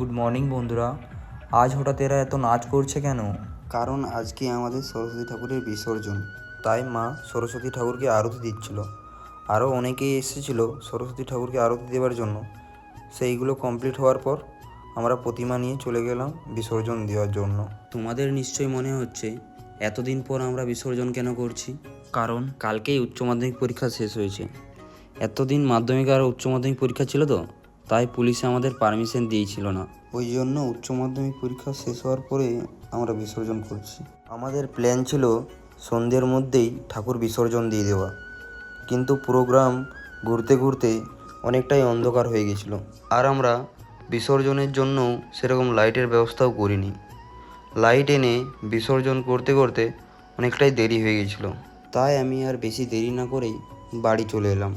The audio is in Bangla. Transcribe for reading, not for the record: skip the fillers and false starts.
গুড মর্নিং বন্ধুরা। আজ হঠাৎ এরা এত নাচ করছে কেন? কারণ আজকে আমাদের সরস্বতী ঠাকুরের বিসর্জন। তাই মা সরস্বতী ঠাকুরকে আরতি দিচ্ছিল। আরও অনেকেই এসেছিল সরস্বতী ঠাকুরকে আরতি দেওয়ার জন্য। সেইগুলো কমপ্লিট হওয়ার পর আমরা প্রতিমা নিয়ে চলে গেলাম বিসর্জন দেওয়ার জন্য। তোমাদের নিশ্চয়ই মনে হচ্ছে এতদিন পর আমরা বিসর্জন কেন করছি। কারণ কালকেই উচ্চ মাধ্যমিক পরীক্ষা শেষ হয়েছে। এতদিন মাধ্যমিক আর উচ্চ মাধ্যমিক পরীক্ষা ছিল তো, তাই পুলিশে আমাদের পারমিশন দিয়েছিল না। ওই জন্য উচ্চ মাধ্যমিক পরীক্ষা শেষ হওয়ার পরে আমরা বিসর্জন করছি। আমাদের প্ল্যান ছিল সন্ধ্যের মধ্যেই ঠাকুর বিসর্জন দিয়ে দেওয়া, কিন্তু প্রোগ্রাম ঘুরতে ঘুরতে অনেকটাই অন্ধকার হয়ে গেছিলো। আর আমরা বিসর্জনের জন্য সেরকম লাইটের ব্যবস্থাও করিনি। লাইট এনে বিসর্জন করতে করতে অনেকটাই দেরি হয়ে গেছিলো। তাই আমি আর বেশি দেরি না করেই বাড়ি চলে এলাম।